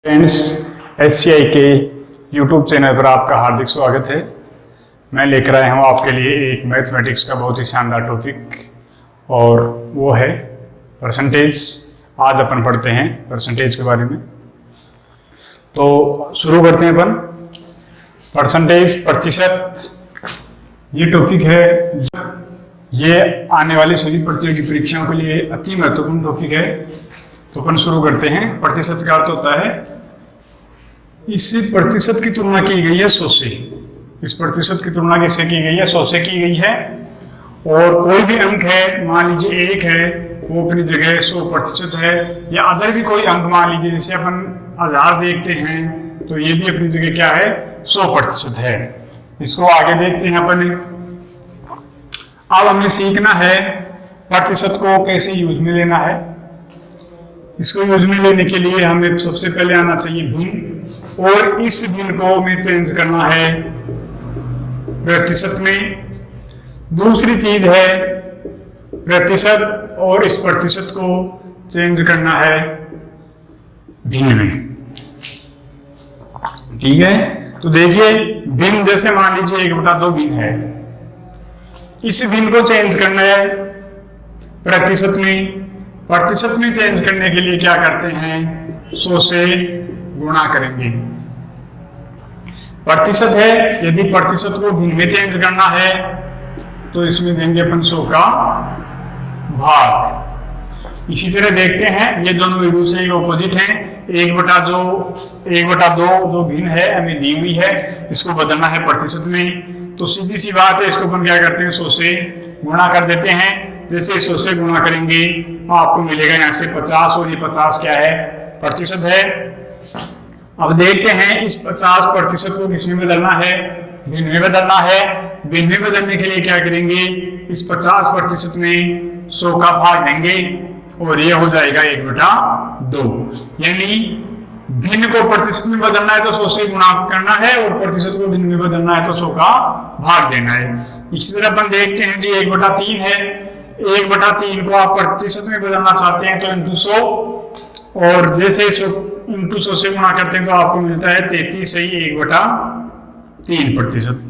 Friends, SCI के YouTube channel पर आपका हार्दिक स्वागत है। मैं लेकर आया हूँ आपके लिए एक मैथमेटिक्स का बहुत ही शानदार टॉपिक और वो है परसेंटेज। आज अपन पढ़ते हैं परसेंटेज के बारे में। तो शुरू करते हैं अपन। परसेंटेज, प्रतिशत, ये टॉपिक है। ये आने वाली सभी प्रतियोगी परीक्षाओं के लिए अति महत्वपूर्ण टॉपिक है। तो अपन शुरू करते हैं। प्रतिशत का अर्थ होता है इस प्रतिशत की तुलना की गई है 100 से। इस प्रतिशत की तुलना किससे की गई है? 100 से की गई है। और कोई भी अंक है, मान लीजिए 1 है, वो अपनी जगह 100% है। या अदर भी कोई अंक मान लीजिए, जैसे अपन 1000 देखते हैं तो ये भी अपनी जगह क्या है? 100% है। इसको आगे देखते हैं अपन। अब हमें सीखना है प्रतिशत को कैसे यूज में लेना है। इसको यूज में लेने के लिए हमें सबसे पहले आना चाहिए भिन्न, और इस भिन्न को हमें चेंज करना है प्रतिशत में। दूसरी चीज है प्रतिशत और इस प्रतिशत को चेंज करना है भिन्न में। ठीक है, तो देखिए भिन्न, जैसे मान लीजिए 1/2 भिन्न है। इस भिन्न को चेंज करना है प्रतिशत में। प्रतिशत में चेंज करने के लिए क्या करते हैं? 100 से गुणा करेंगे। प्रतिशत है, यदि प्रतिशत को भिन्न में चेंज करना है तो इसमें देंगे अपन 100 का भाग। इसी तरह देखते हैं, ये दोनों एक दूसरे के ऑपोजिट हैं। 1/2 जो भिन्न है हमें दी हुई है, इसको बदलना है प्रतिशत में। तो सीधी सी बात है, इसको अपन क्या करते हैं? 100 से गुणा कर देते हैं। जैसे 100 से गुणा करेंगे आपको मिलेगा यहाँ से 50, और ये 50 क्या है? प्रतिशत है। अब देखते हैं इस 50% को किसमें बदलना है? भिन्न में बदलना है। भिन्न में बदलने के लिए क्या करेंगे? इस 50% में 100 का भाग देंगे और ये हो जाएगा 1/2। यानी भिन्न को प्रतिशत में बदलना है तो 100 से गुणा करना है, और प्रतिशत को भिन्न में बदलना है तो 100 का भाग देना है। इसी तरह अपन देखते हैं जी 1/3 है। 1/3 को आप प्रतिशत में बदलना चाहते हैं तो × 100, और जैसे × 100 से गुणा करते हैं तो आपको मिलता है 33/3%।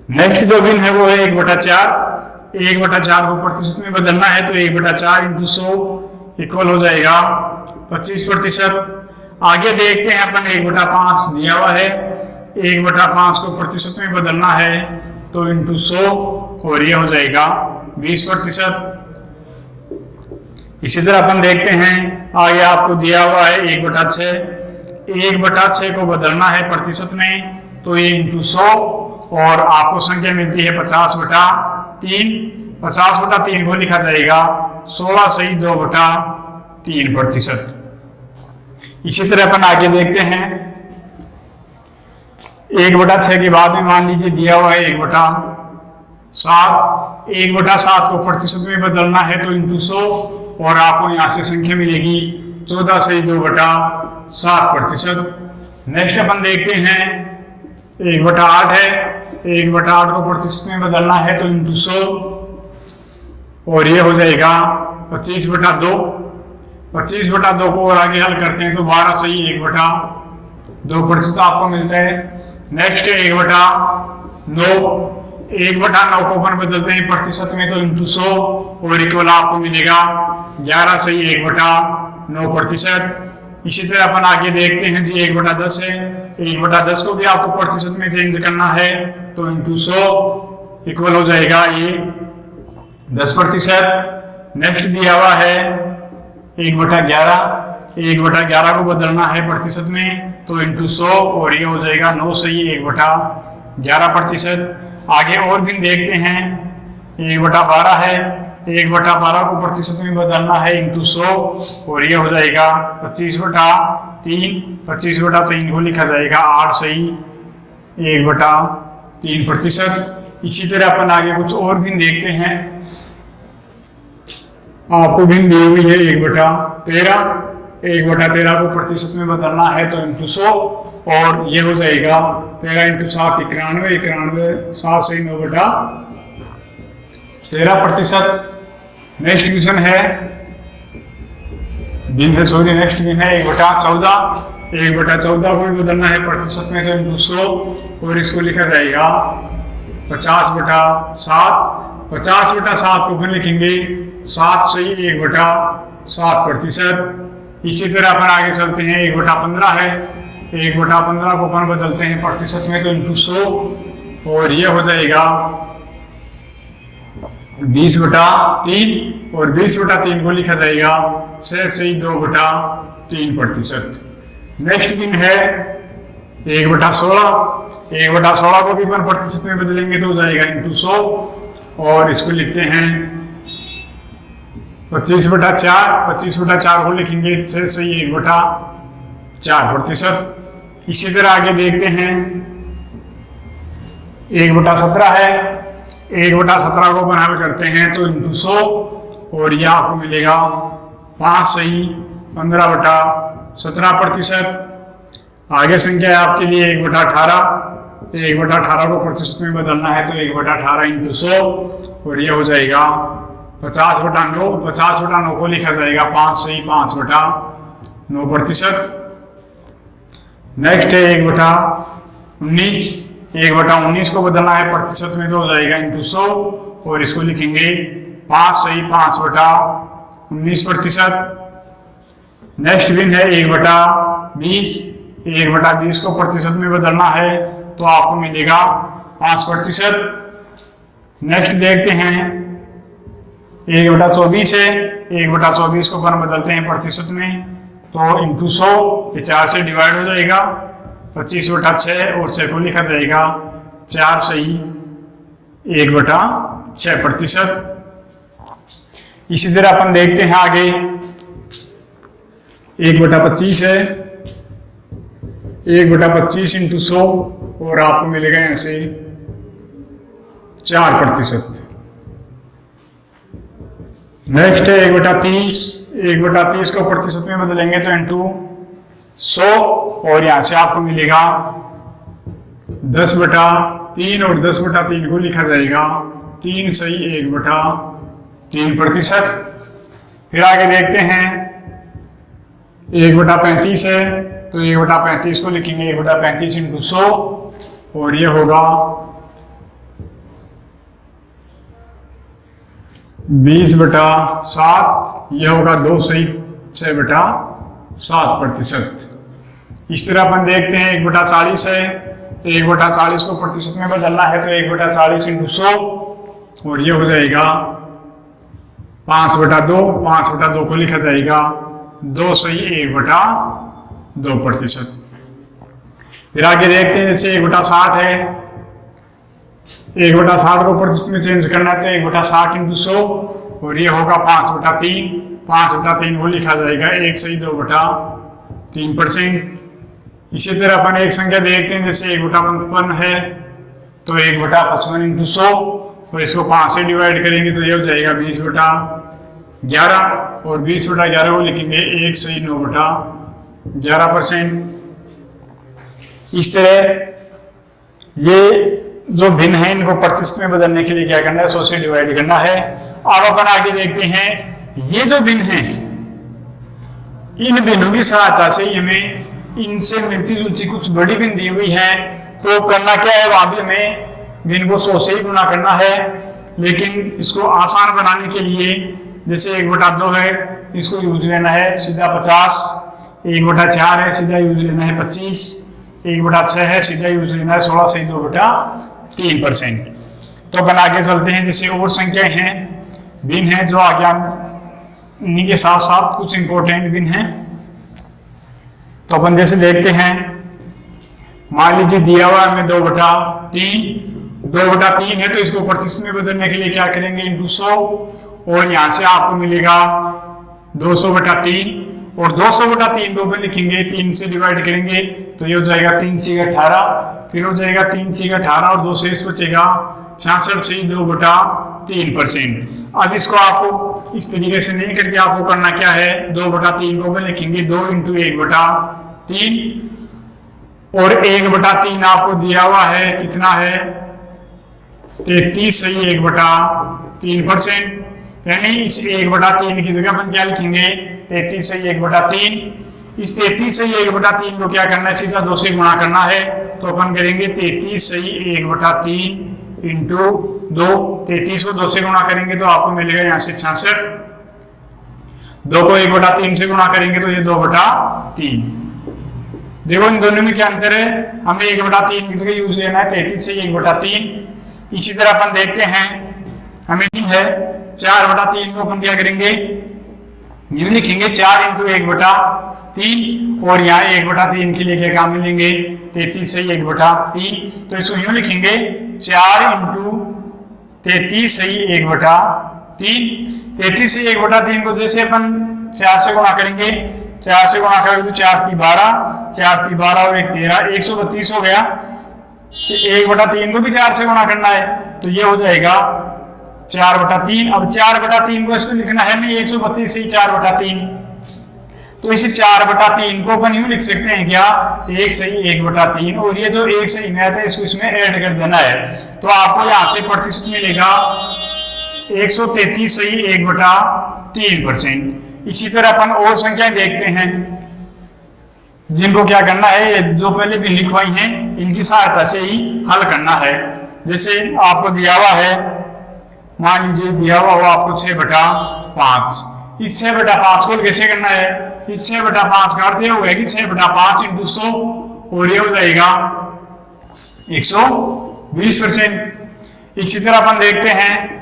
नेक्स्ट जो भिन्न है वो है 1/4। 1/4 को प्रतिशत में बदलना है तो 1/4 × 100 इक्वल हो जाएगा 25%। आगे देखते हैं अपन 1/5 दिया हुआ है। 1/5 को प्रतिशत में बदलना है तो × 100, और ये हो जाएगा 20%। इसी तरह अपन देखते हैं, आगे आपको दिया हुआ है 1/6। 1/6 को बदलना है प्रतिशत में तो ये × 100, और आपको संख्या मिलती है 50/3। 50/3 को लिखा जाएगा 16/2/3%। इसी तरह अपन आगे देखते हैं 1/6 के बाद में मान लीजिए दिया हुआ है 1/7। 1/7 को प्रतिशत में बदलना है तो × 100, और आपको यहाँ से संख्या मिलेगी 14/2/7%। नेक्स्ट अपन देखते हैं 1/8 है। 1/8 को प्रतिशत में बदलना है तो × 100, और ये हो जाएगा 25/2। 25/2 को और आगे हल करते हैं तो 12/1/2% आपको मिलता है। नेक्स्ट है 1/9। 1/9 को अपन बदलते हैं प्रतिशत में तो × 100, और इक्वल आपको मिलेगा 11/1/9%। इसी तरह अपन आगे देखते हैं जी 1/10 है। 1/10 को भी आपको प्रतिशत में चेंज करना है तो × 100 इक्वल हो जाएगा ये 10%। नेक्स्ट दिया हुआ है 1/11। 1/11 को बदलना है प्रतिशत में तो × 100, और ये हो जाएगा 9/1/11%। आगे और भी देखते हैं 1/12 है। 1/12 को प्रतिशत में बदलना है × 100, और ये हो जाएगा 25/3। 25/3 को लिखा जाएगा 8/1/3%। इसी तरह अपन आगे कुछ और भी देखते हैं। आपको भिन्न दी हुई है 1/13। 1/13 को प्रतिशत में बदलना है तो × 100, और ये हो जाएगा 13 × 7 91। 91 7 से 9/13%। नेक्स्ट क्वेश्चन है दिन है, सॉरी नेक्स्ट दिन है 1/14। 1/14 को भी बदलना है प्रतिशत में तो इंटू 100 और इसको लिखा जाएगा 50/7। 50/7 को अपन लिखेंगे 7 सही 1/7%। इसी तरह अपन आगे चलते हैं 1/15 है। 1/15 को अपन बदलते हैं प्रतिशत में तो इंटू 100 और ये हो जाएगा 20/3 और 20/3 को लिखा जाएगा 6 सही 2/3%। नेक्स्ट दिन है 1/16। 1/16 को भी अपन प्रतिशत में बदलेंगे तो हो जाएगा इंटू 100 और इसको लिखते हैं 25/4। 25/4 को लिखेंगे 6 सही 1/4%। इसी तरह आगे देखते हैं 1/17 है। 1/17 को अपन हल करते हैं तो इंटू 100 और यह आपको मिलेगा 5 सही 15/17%। आगे संख्या है आपके लिए 1/18। 1/18 को प्रतिशत में बदलना है तो 1/18 इंटू 100 और यह हो जाएगा 50/9। 50/9 को लिखा जाएगा 5 सही 5/9%। नेक्स्ट है 1/19। 1/19 को बदलना है प्रतिशत में तो हो जाएगा इंटू 100 और इसको लिखेंगे 5 सही 5/19%। नेक्स्ट दिन है 1/20। 1/20 को प्रतिशत में बदलना है तो आपको मिलेगा 5%। नेक्स्ट देखते हैं 1/24 है। 1/24 को अपन बदलते हैं प्रतिशत में तो इंटू 100 ये 4 से डिवाइड हो जाएगा 25/6 और 6 को लिखा जाएगा 4 सही 1/6%। इसी तरह अपन देखते हैं आगे 1/25 है। 1/25 इंटू 100 और आपको मिलेगा यहाँ से 4%। नेक्स्ट है 1/30। 1/30 को प्रतिशत में बदलेंगे तो इंटू 100 और यहाँ से आपको मिलेगा 10/3 और 10/3 को लिखा जाएगा 3 सही 1/3%। फिर आगे देखते हैं 1/35 है तो 1/35 को लिखेंगे 1/35 इंटू 100 और ये होगा 20/7। यह होगा 2 सही 6/7%। इस तरह अपन देखते हैं 1/40 है। 1/40 को प्रतिशत में बदलना है तो 1/40 इंटू 100 और ये हो जाएगा 5/2। 5/2 को लिखा जाएगा 2 सही 1/2%। फिर आगे देखते हैं जैसे 1/60 है। 1/60 को प्रतिशत में चेंज करना है तो 1/60 इंटू 100 और ये होगा 5/3। 5/3 को लिखा जाएगा 1 सही 2/3%। इसी तरह अपन एक संख्या देखते हैं जैसे 1/55 है तो 1/55 इंटू 100 और इसको 5 से डिवाइड करेंगे तो ये हो जाएगा 20/11 और 20/11 को लिखेंगे 1 सही 9/11%। इस तरह ये जो भिन्न है इनको प्रतिशत में बदलने के लिए क्या करना है 100 से डिवाइड करना है। अब अपन आगे देखते हैं ये जो भिन्न है इन भिन्नों की सहायता से हमें इनसे मिलती जुलती कुछ बड़ी भिन्न दी हुई है तो करना क्या है वहां भी हमें भिन्न को 100 से ही गुना करना है। लेकिन इसको आसान बनाने के लिए जैसे 1/2 है इसको यूज लेना है सीधा 50। 1/4 है सीधा यूज लेना है 25। 1/6 है सीधा यूज लेना है 16 सही 2/3%। तो अपन आगे चलते हैं जैसे और संख्याएं हैं भिन्न है जो आगे हम इन्हीं के साथ साथ कुछ इंपॉर्टेंट भिन्न है। तो अपन जैसे देखते हैं मान लीजिए दिया हुआ हमें 2/3। 2/3 है तो इसको प्रतिशत में बदलने के लिए क्या करेंगे इंटू 100 और यहाँ से आपको मिलेगा 200/3 और 200/3 दो में लिखेंगे 3 से डिवाइड करेंगे तो ये हो जाएगा 3 × 18। फिर हो जाएगा 3 × 18 और 2 शेष बचेगा 66 सही 2/3%। अब इसको आपको इस तरीके से नहीं करके आपको करना क्या है 2/3 को भी लिखेंगे 2 × 1/3 और 1/3 आपको दिया हुआ है कितना है 33 सही 1/3%। यानी इस 1/3 की जगह अपन क्या लिखेंगे 33 से 1/3। इस 33 से 1/3 को क्या करना है, सीधा 2 से गुणा करना है। तो अपन करेंगे 33 से 1/3 इंटू 2। 33 को 2 से गुणा करेंगे तो आपको मिलेगा यहाँ से 66। 2 को 1/3 से गुणा करेंगे तो ये 2/3। देखो इन दोनों में क्या अंतर है, हमें 1/3 की जगह यूज लेना है 33 से 1/3। इसी तरह अपन देखते हैं हमें है 4/3 को अपन क्या करेंगे, यूं लिखेंगे 4 इंटू 1/3 और यहाँ 1/3 के लिए क्या काम मिलेंगे 33 से 1/3। तो इसको यूं लिखेंगे 4 इंटू 33 से 1/3। 33 से 1/3 को जैसे अपन 4 से गुणा करेंगे, 4 से गुणा करेंगे तो 4 × 12, 4 × 12 और 1 × 13, 132 हो गया। 1/3 को भी 4 से गुणा करना है तो ये हो जाएगा 4/3। अब 4/3 को ऐसे लिखना है नहीं 132 से 4/3, तो इसे 4/3 को अपन यूं लिख सकते हैं क्या 1 से 1/3 और ये जो 1 से है तो इसको इसमें ऐड कर देना है। तो आपको यहाँ से प्रतिशत मिलेगा 133 से 1/3%। इसी तरह अपन और संख्याएं देखते हैं जिनको क्या करना है, जो पहले भी लिखवाई हैं इनकी सहायता से ही हल करना है। जैसे आपको दिया हुआ है, मान लीजिए दिया हुआ हो आपको 6/5। इस 6/5 को कैसे करना है, इस 6/5 का अर्थ यह होगा कि 6/5 इंटू 100 और ये हो जाएगा 120%। इसी तरह अपन देखते हैं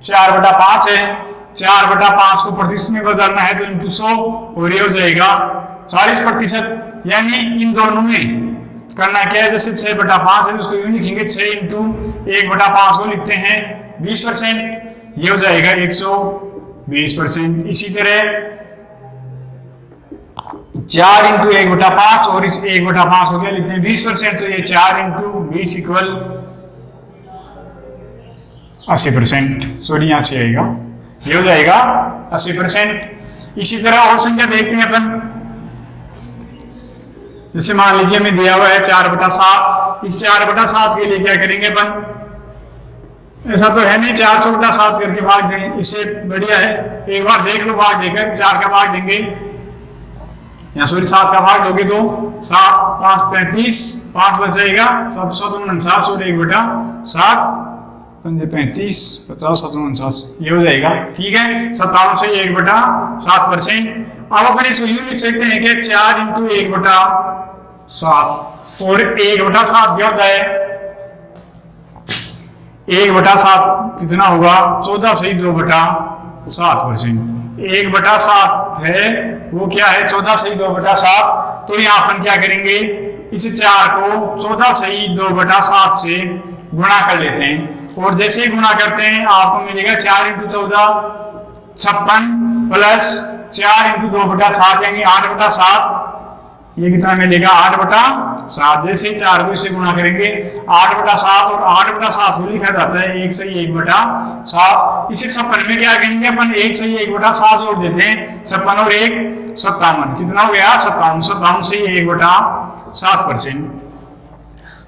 4/5 है, 4/5 को प्रतिशत में बदलना है तो इंटू 100 और ये हो जाएगा 40%। यानी इन दोनों में करना क्या है, जैसे 6/5 है उसको यूं लिखेंगे 6 इंटू 1/5 को लिखते हैं 20%, ये हो जाएगा 120%। इसी तरह 4 इंटू 1/5 और इस 1/5 को क्या लिखते हैं 20%, तो ये 4 इंटू 20 इक्वल 80%। सॉरी यहाँ से आएगा, ये हो जाएगा 80%। इसी तरह और संख्या देखते हैं अपन, जैसे मान लीजिए हमें दिया हुआ है 4/7। इस 4/7 के लिए क्या करेंगे अपन, ऐसा तो है नहीं 400/7 करके भाग दें, इससे बढ़िया है एक बार देख लो भाग देकर 4 का भाग देंगे या सॉरी 7 का भाग दोगे तो 7 5 35, 5 बच जाएगा 749 और 1/7 35 50 749 ये हो जाएगा। ठीक है, 57 से 1/7%। अब अपन इसको यूं लिख सकते हैं कि 4 इंटू 1/7 और 1/7 क्या होता है, 1/7 कितना होगा 14 से 2/7%। 1/7 है वो क्या है 14 से 2/7। तो यहाँ अपन क्या करेंगे, इस 4 को 14 से 2/7 से गुणा कर लेते हैं और जैसे ही गुणा करते हैं आपको मिलेगा 4 इंटू 14 56 प्लस 4 इंटू 2/7 यानी 8/7, ये कितना मिलेगा 8/7। जैसे ही 4 को इससे गुणा करेंगे 8/7 और 8/7 को लिखा जाता है 1 से 1/7। इसे 56 में क्या करेंगे अपन 1 से 1/7 जोड़ देते हैं, 56 और 1 57, कितना हो गया 57, 57 से 1/7%।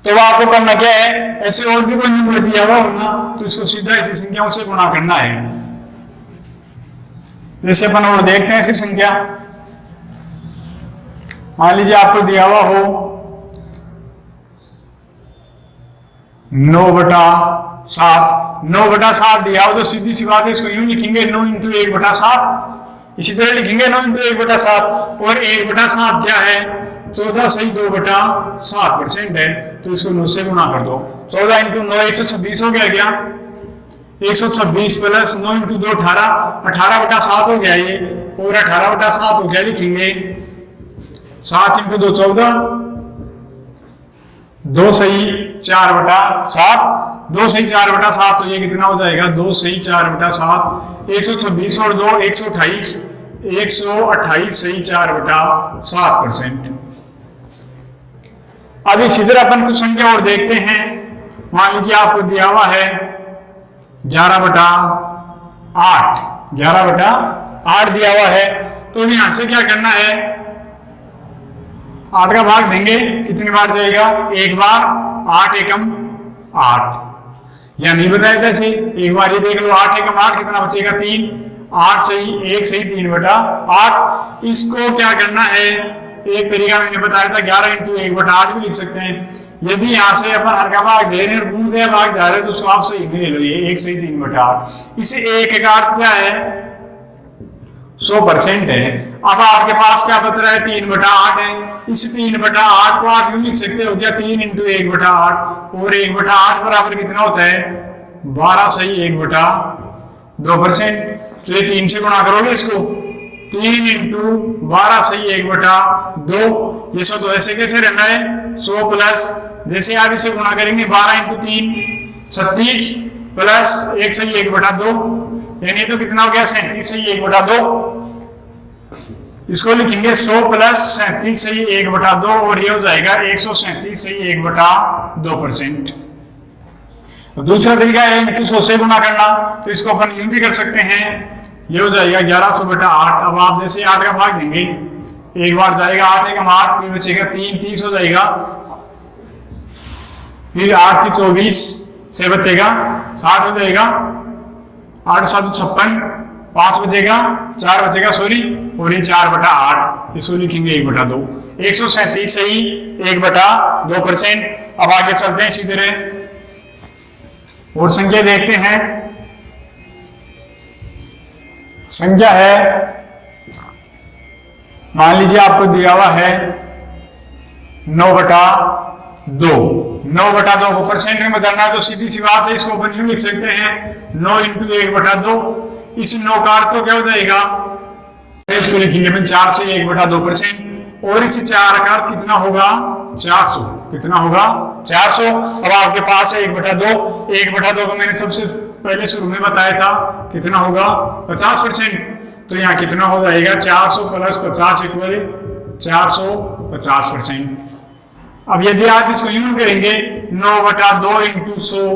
तो आपको करना क्या है, ऐसे और भी कोई नंबर दिया हुआ होगा तो इसको सीधा ऐसी संख्याओं से गुणा करना है। जैसे अपन और देखते हैं ऐसी संख्या, मान लीजिए आपको दिया हुआ हो 9/7। 9/7 दिया हो तो सीधी सी बात है इसको यूं लिखेंगे 9 इंटू 1/7। इसी तरह लिखेंगे 9 इंटू 1/7 और 1/7 क्या है 14 से 2/7% है, तो इसको 9 से गुणा कर दो। 14 इंटू 9 126 हो गया क्या, 126 प्लस 9 इंटू 2 18, 18/7 हो गया ये, और 18/7 हो गया लिखेंगे 7 इंटू 2 14, 2 सही 4/7, 2 सही 4/7 तो ये कितना हो जाएगा 2 सही 4/7, 126 और 2 128, 128 सही 4/7%। अब इसी तरह अपन कुछ संख्या और देखते हैं, मान लीजिए आपको दिया हुआ है 11/8, 11/8 दिया हुआ है, तो यहां से क्या करना है 8 का भाग देंगे, कितनी बार जाएगा एक बार, 8 एकम 8, या नहीं बताया था ऐसे एक बार ये देख लो 8 एकम 8 कितना बचेगा 3, 8 सही 1 सही 3/8। इसको क्या करना है, एक तरीका मैंने बताया था 11 × 1/8 भी लिख सकते हैं। यदि यहाँ से अपन हर का भाग दे रहे हैं और घूमते हैं भाग जा रहे हैं तो उसको आप सही भी ले लो, ये 1 सही 3/8। इसे 1 का अर्थ क्या है, 100% है। अब आपके पास क्या बच रहा है, 3/8 है। इस 3/8 को आप यूं लिख सकते हो क्या, 3 × 1/8 और 1/8 बराबर कितना होता है, 12 सही 1/2%। तो ये 3 से गुणा करोगे इसको, 3 × 12 सही 1/2। ये 100 तो ऐसे कैसे रहना है, 100 प्लस जैसे आप इसे गुणा करेंगे 12 × 3 36 प्लस 1 सही 1/2, यानी तो कितना हो गया 37 सही 1/2। इसको लिखेंगे 100 प्लस 37 सही 1/2 और ये हो जाएगा 137 सही 1/2%। दूसरा तरीका है इनको 100 से गुणा करना, तो इसको अपन यूं भी कर सकते हैं, ये हो जाएगा 1100/8। अब आप जैसे 8 का भाग देंगे, एक बार जाएगा 8 एकम 8, फिर बचेगा 3 30 हो जाएगा, फिर 8 की 24 से बचेगा 60 हो जाएगा, 8 7 56, 5 बचेगा 4 बचेगा सॉरी, और ये 4/8। इसको लिखेंगे 1/2, 137 सही 1/2%। अब आगे चलते हैं इसी तरह और संख्या देखते हैं। संख्या है, मान लीजिए आपको दिया हुआ है 9/2। 9/2 को परसेंट में बदलना है तो सीधी सी बात है, इसको अपन यूं लिख सकते हैं 9 × 1/2। इस 9 का अर्थ तो क्या हो जाएगा, इसको लिखेंगे अपन 4 से 1/2%, और इस 4 का अर्थ कितना होगा, 400। कितना होगा, 400। अब आपके पास है 1/2। 1/2 को मैंने सबसे पहले शुरू में बताया था कितना होगा, 50%। तो यहाँ कितना हो जाएगा, 400 प्लस 50 = 450%। अब यदि आप इसको यूं करेंगे 9/2 × 100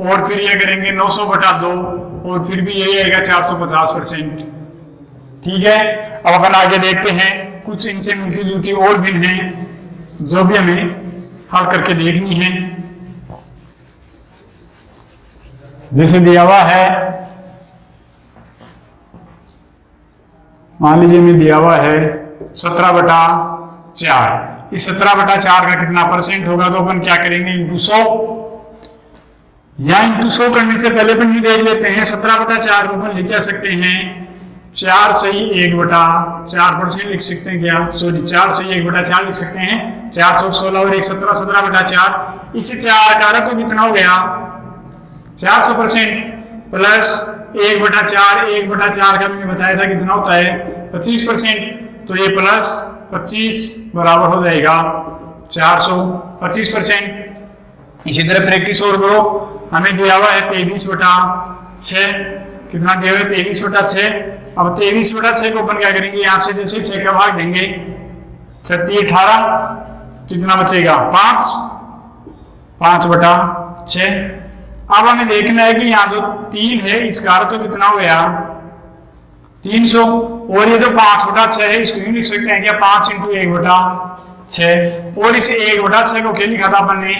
और फिर ये करेंगे 900/2 और फिर भी यही आएगा 450%। ठीक है। अब अपन आगे देखते हैं, कुछ इनसे मिलती जुलती और भिन्न हैं जो भी हमें हल करके देखनी है। जैसे दिया हुआ है, मान लीजिए में दिया हुआ है 17/4। इस 17/4 का कितना परसेंट होगा, तो अपन क्या करेंगे, × 100। या × 100 करने से पहले अपन ये देख लेते हैं 17/4 को अपन लिख जा सकते हैं 4 सही 1/4% लिख सकते हैं क्या, सॉरी 4 सही 1/4 लिख सकते हैं। 4 × 16 और 1 17, 17/4। इसे 4 का तो कितना हो गया, 400% प्लस 1/4। 1/4 का मैंने बताया था कितना होता है, 25%। तो ये प्लस 25 बराबर हो जाएगा 425%। इसी तरह प्रैक्टिस और करो। हमें दिया हुआ है 23/6। कितना दिया हुआ है, 23/6। अब 23/6 को अपन क्या करेंगे, यहाँ से जैसे 6 का भाग देंगे 36 18, कितना बचेगा 5, 5/6। अब हमें देखना है कि यहाँ जो 3 है इसका अर्थ तो कितना हो गया, 300। और ये जो 5/6 है इसको यूं लिख सकते हैं क्या, 5 × 1/6। और इसे 1/6 को क्या लिखा था अपन ने,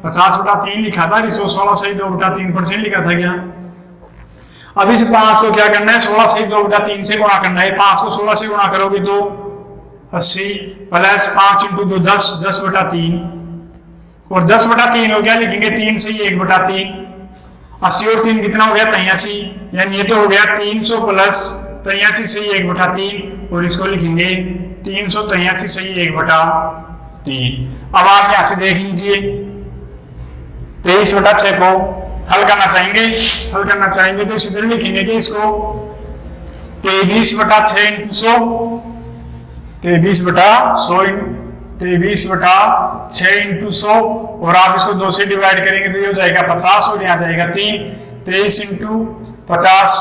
50/3 लिखा था। इसको 16 सही 2/3% लिखा था क्या। अब इस 5 को क्या करना है, 16 सही 2/3 से गुणा करना है। 5 को 16 से गुणा करोगे तो 80 प्लस 5 × 2 10, 10/3 और 10/3 हो गया, लिखेंगे 3 सही 1/3। 80 और 3 कितना हो गया, 83। यानी ये तो हो गया 300 प्लस 83 सही 1/3 और इसको लिखेंगे 383 सही 1/3। अब आप यहां से देख लीजिए 23/6 को हल करना चाहेंगे तो इसी तरह लिखेंगे कि इसको 23/6 × 100, 23/6 × 100 और आप इसको 2 से डिवाइड करेंगे तो ये हो जाएगा 50 और यहाँ जाएगा 3। 23 × 50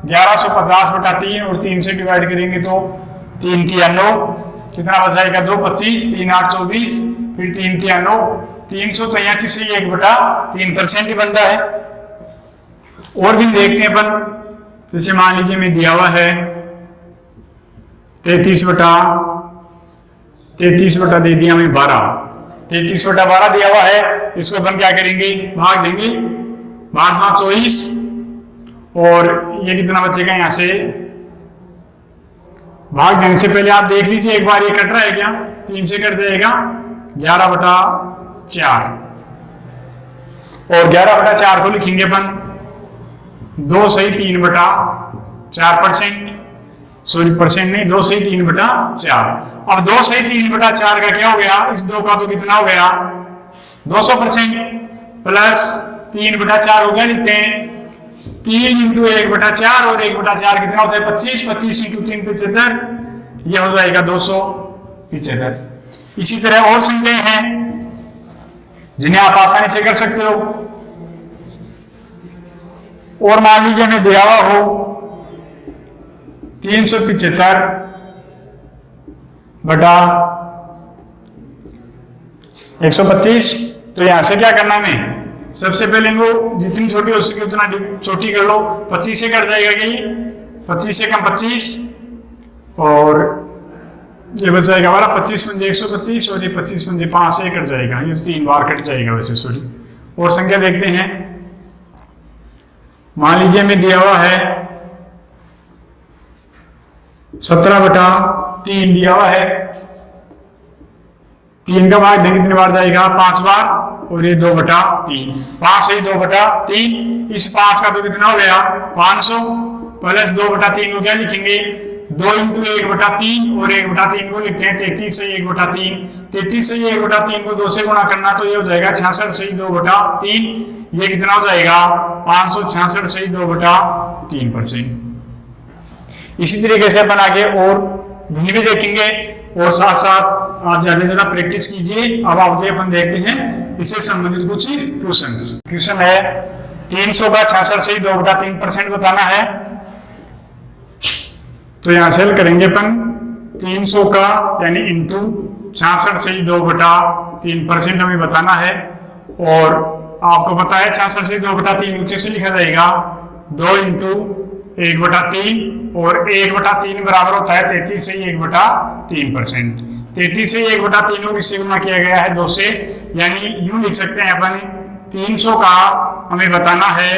1150/3 और 3 से डिवाइड करेंगे तो 3 × 9 कितना बच जाएगा, 2 25, 3 8 24, फिर 3 × 9 383 से 1/3% ही बनता है। और भी देखते हैं अपन, जैसे मान लीजिए मैं दिया हुआ है 33/33 दे दिया हमें 12। 33/12 दिया हुआ है, इसको अपन क्या करेंगे, भाग देंगे। 12 × 24 और ये कितना बचेगा, यहाँ से भाग देने से पहले आप देख लीजिए एक बार, ये कट रहा है क्या? 3 से कट जाएगा 11/4, और 11/4 को लिखेंगे अपन 2 सही 3/4%, सॉरी परसेंट नहीं, 2 सही 3/4। अब 2 सही 3/4 का क्या हो गया? इस 2 का तो कितना हो गया? 200% प्लस 3/4 हो गया, लिखते हैं 3 × 1/4, और 1/4 कितना होता है? 25, 25 × 3 75, यह हो जाएगा 275। इसी तरह और संख्याएं हैं जिन्हें आप आसानी से कर सकते हो। और मान लीजिए हमें दिया हुआ हो 375/125, तो यहां से क्या करना है? सबसे पहले इनको जितनी छोटी हो सके उतना छोटी कर लो। 25 से कट जाएगा क्या? ये 25 से कम 25, और ये बच जाएगा हमारा 25 × 125, और ये 25 × 5 से कट जाएगा, ये 3 बार कट जाएगा वैसे, सॉरी। और संख्या देखते हैं, मान लीजिए हमें दिया हुआ है 17/3 दिया हुआ है। 3 का भाग देंगे कितने बार जाएगा? 5 बार, और ये 2/3, 5 से 2/3, इस 5 का तो कितना हो गया? 500 प्लस 2/3 को क्या लिखेंगे? 2 × 1/3, और 1/3 को लिखते हैं 33 से 1/3। 33 से 1/3 को 2 से गुणा करना, तो ये हो जाएगा 66 से 2/3, ये कितना हो जाएगा? 566 से 2/3%। इसी तरीके से अपन आगे और भिन्न भी देखेंगे, और साथ साथ आप ज्यादा प्रैक्टिस कीजिए। अब आगे अपन देखते हैं इससे संबंधित कुछ क्वेश्चंस। क्वेश्चन है 300 का 66 से 2/3% बताना है। तो यहां से हल करेंगे अपन 300 का यानी इंटू 66 से 2/3% हमें बताना है। और आपको पता है 66 से 2/3 कैसे लिखा जाएगा? 2 × 1/3, और 1/3 बराबर होता है 33 से 1/3%। 33 से 1/3 को किससे गुणा किया गया है? 2 से, यानी यूं लिख सकते हैं अपन 300 का हमें बताना है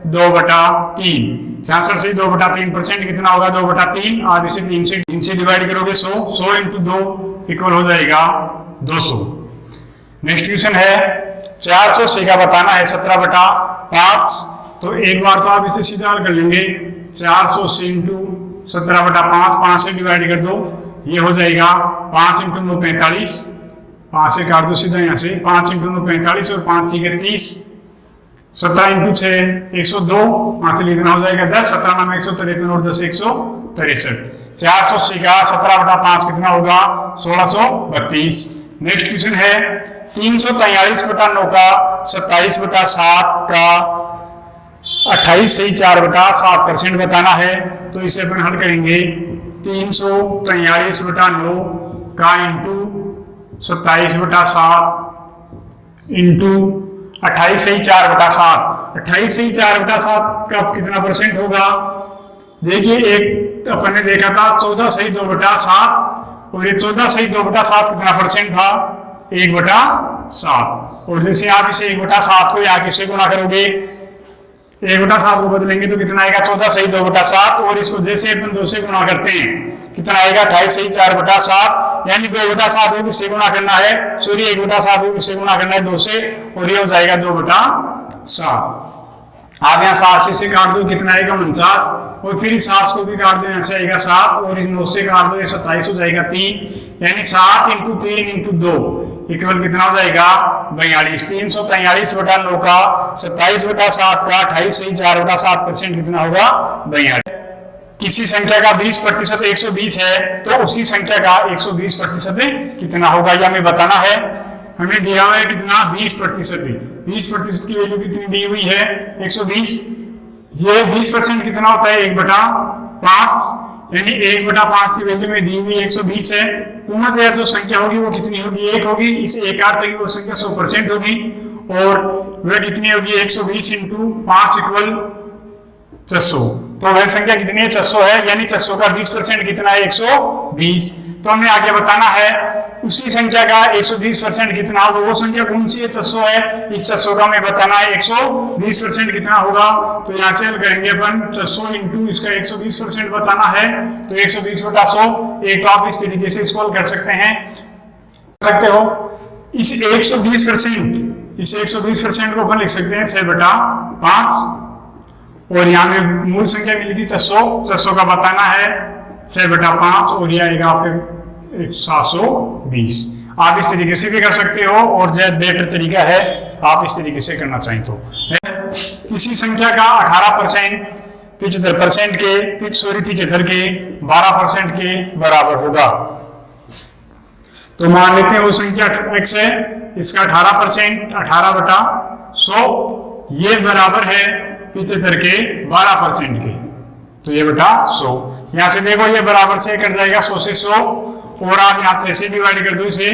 2/3। 66 से 2/3% कितना होगा? 2/3। आप इसे 3 से डिवाइड करोगे 100 × 2 इक्वल हो जाएगा 200। नेक्स्ट क्वेश्चन है 400 का बताना है 17/5। तो एक बार तो आप इसे सीधा हल कर लेंगे, 400 × 17/5, 5 से डिवाइड कर दो, ये हो जाएगा 5 × 9 45, 5 से काट दो सीधा यहाँ से, 5 × 9 45, और 5 × 30, 17 × 6 102, 5 से लिखना हो जाएगा 10, 17 × 153, और 10 163। 480 का 17/5 कितना होगा? 1632। नेक्स्ट क्वेश्चन है 343/9 का 27/7 का 28 से 4/7% बताना है। तो इसे अपन हल करेंगे 343/9 का इंटू 27/7 इंटू 28 से 4/7। 28 से 4/7 का कितना परसेंट होगा? देखिए एक अपन ने देखा था 14 से 2/7, और ये 14 से 2/7 कितना परसेंट था? 1/7। और जैसे आप इसे 1/7 को यहाँ किससे गुणा करोगे? 1/7 को बदलेंगे तो कितना आएगा? 14 से 2/7, और इसको जैसे अपन 2 से गुणा करते हैं कितना आएगा? 28 से 4/7, यानी 2/7 को किससे गुणा करना है? सॉरी 1/7 को किससे गुणा करना है? 2 से, और ये हो जाएगा 2/7। आप यहाँ 7 से काट दो, कितना आएगा? 49, और फिर इस 7 को भी काट दो, यहाँ से आएगा 7, और इस 9 से काट दो, ये 27 हो जाएगा 3, यानी 7 × 3 × 2 इक्वल कितना हो जाएगा? 42। 343/9 का 27/7 का 28 से 4/7% कितना होगा? 42। किसी संख्या का 20% 120 है, तो उसी संख्या का 120% कितना होगा? यह हमें बताना है। हमें दिया हुआ है कितना? 20%। 20% की वैल्यू कितनी दी हुई है? 120। ये 20% कितना होता है? 1/5, यानी 1/5 की वैल्यू में दी हुई 120 है। पूर्णतः जो संख्या होगी वो कितनी होगी? 1 होगी। इस एक अर्थ की वो संख्या 100% होगी, और वह कितनी होगी? 120 × 5 = 600। तो वह संख्या कितनी है? 600 है, यानी 600 का 20% कितना है? 120। तो हमें आगे बताना है उसी संख्या का 120% कितना होगा, वो संख्या कौन सी है, 600 है। इस 600 का हमें बताना है 120% कितना होगा। तो यहाँ से हल करेंगे अपन 600 इंटू इसका 120% बताना है, तो 120/100। एक तो आप इस तरीके से इसको हल कर सकते हैं, हो इस 120% को अपन लिख सकते हैं 6/5, और यहाँ में मूल संख्या मिली थी 600 का बताना है 6/5, और यह आएगा आपके 720। आप इस तरीके से भी कर सकते हो, और जो बेटर तरीका है आप इस तरीके से करना चाहें तो। किसी संख्या का 18% 75% के 75 के 12% के बराबर होगा। तो मान लेते हैं वो संख्या x है, इसका 18%, 18/100, ये बराबर है 75 के 12% के, तो ये बटा 100। यहाँ से देखो ये बराबर से कट जाएगा 100 से 100, और आप यहाँ 6 से डिवाइड कर दो इसे,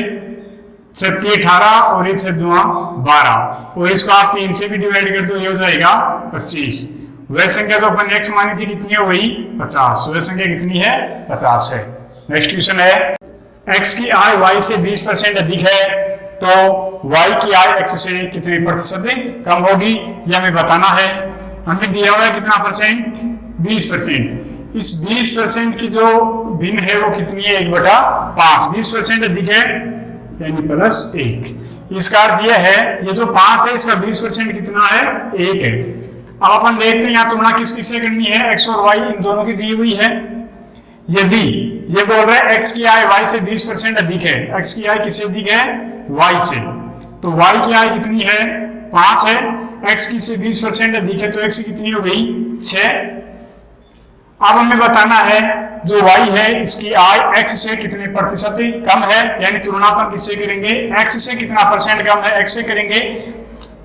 7 18 और 1 से 2 12, और इसको आप 3 से भी डिवाइड कर दो, ये हो जाएगा 25। वह संख्या जो अपन x मानी थी कितनी है, वही 50। वह संख्या कितनी है, 50 है। नेक्स्ट क्वेश्चन है, x की आय y से 20% अधिक है, तो y की आय x से कितने प्रतिशत कम होगी, यह हमें बताना है। हमें दिया हुआ है कितना परसेंट, 20%। इस 20% की जो भिन्न है वो कितनी है, 1/5। 20% अधिक है यानी +1। इसका अर्थ यह है, ये जो 5 है इसका 20% कितना है, 1 है। अब अपन देखते हैं यहाँ तुलना किस किससे करनी है, x और y इन दोनों की दी हुई है। यदि ये बोल रहा है x की आय y से 20% अधिक है, x की आय किससे अधिक है, y से, तो y की आय कितनी है, 5 है। x की से 20% अधिक है, तो x की कितनी हो गई, 6। अब हमें बताना है जो y है इसकी आय x से कितने प्रतिशत कम है, यानी तुलना पर किससे करेंगे, x से कितना परसेंट कम है, x से करेंगे।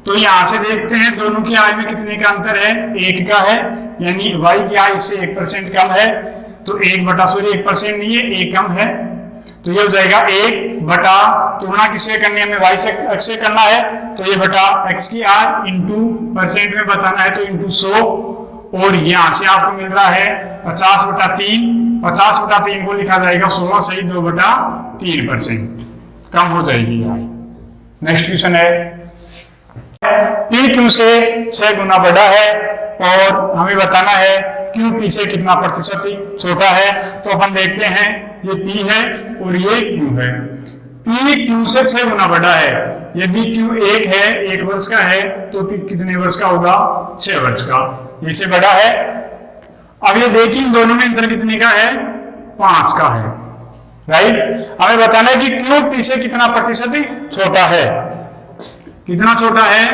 तो यहां से देखते हैं दोनों की आय में कितने का अंतर है, 1 का है, यानी y की आय से 1% कम है, तो 1% नहीं है, 1 कम है, तो ये हो जाएगा 1 तुलना किससे करनी है, हमें y से x से करना है, तो ये बटा x की आय इंटू परसेंट में बताना है, तो इंटू 100, और यहाँ से आपको मिल रहा है 50/3। 50/3 को लिखा जाएगा 16 सही 2/3%, कम हो जाएगी आय। नेक्स्ट क्वेश्चन है, p q से 6 गुना बड़ा है, और हमें बताना है q p से कितना प्रतिशत छोटा है। तो अपन देखते हैं, ये p है और ये q है। p q से 6 गुना बड़ा है, यदि q 1 है, 1 वर्ष का है, तो p कितने वर्ष का होगा, 6 वर्ष का, इससे बड़ा है। अब ये देखिए इन दोनों में अंतर कितने का है, 5 का है, राइट। हमें बताना है कि q p से कितना प्रतिशत छोटा है, कितना छोटा है,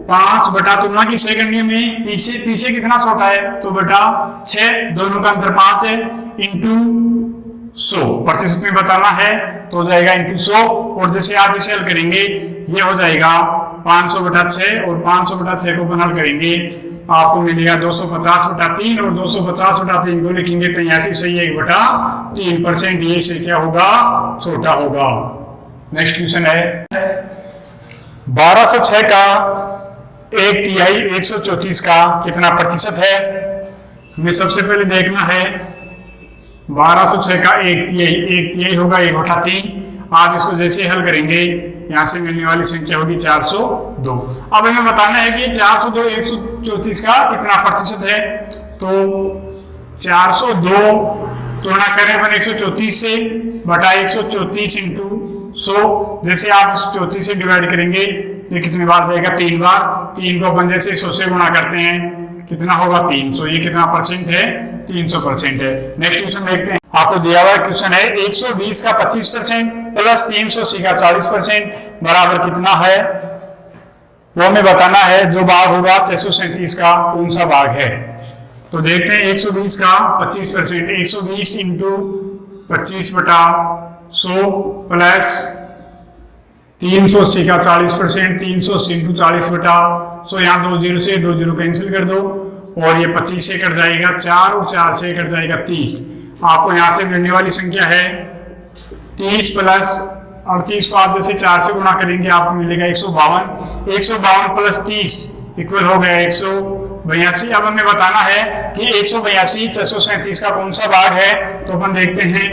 5 बटा तुलना किससे करनी में, पीछे कितना छोटा है, तो बटा 6, दोनों का अंतर 5 है, इंटू 100 प्रतिशत में बताना है, तो हो जाएगा इंटू 100। और जैसे आप इसे हल करेंगे ये हो जाएगा 500/6, और 500/6 को हल करेंगे आपको मिलेगा 250/3, और 250/3 को लिखेंगे तो यहाँ से सही 1/3%, ये से क्या होगा, छोटा होगा। नेक्स्ट क्वेश्चन है, 1206 का 1/3 134 का कितना प्रतिशत है। हमें सबसे पहले देखना है 1206 का 1/3 होगा 1/3। आप इसको जैसे हल करेंगे यहाँ से मिलने वाली संख्या होगी 402। अब हमें बताना है कि 402 134 का कितना प्रतिशत है, तो 402 तुलना करें अपन 134 से, बटा 134 इंटू 100। जैसे आप 34 से डिवाइड करेंगे ये कितनी बार जाएगा, 3 बार। 3 को अपन जैसे 100 से गुणा करते हैं कितना होगा, 300। ये कितना परसेंट है, 300% है। नेक्स्ट क्वेश्चन देखते हैं, आपको दिया हुआ क्वेश्चन है 120 का 25% प्लस 380 का 40% बराबर कितना है, वो हमें बताना है। जो भाग होगा 637 का कौन सा भाग है। तो देखते हैं 120 का 25%, 120 इंटू 25/100 प्लस 380 का 40%, 380 इंटू 40/100। यहाँ 2 0 से 2 0 कैंसिल कर दो, और ये 25 से कट जाएगा 4, और 4 से कट जाएगा 30। आपको यहाँ से मिलने वाली संख्या है 30 प्लस 38 को आप जैसे 4 से गुणा करेंगे आपको मिलेगा 152। 152 प्लस 30 इक्वल हो गया 182। अब हमें बताना है कि 182 637 का कौन सा भाग है। तो अपन देखते हैं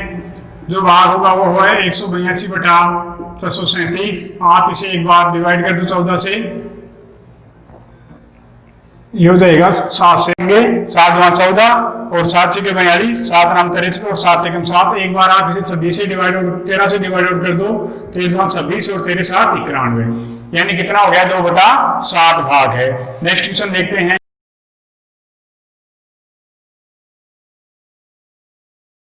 जो भाग होगा वो है 182/637। आप इसे एक बार डिवाइड कर दो 14 से, ये हो जाएगा 7 से 7 दूना 14 और 7 6 42, 7 नाम 63 और 7 एकम 7। एक बार आप इसे 26 से डिवाइड 13 से डिवाइड आउट कर दो तो ये 26 और 13 7 91, यानी कितना हो गया 2/7 भाग है। नेक्स्ट क्वेश्चन देखते हैं।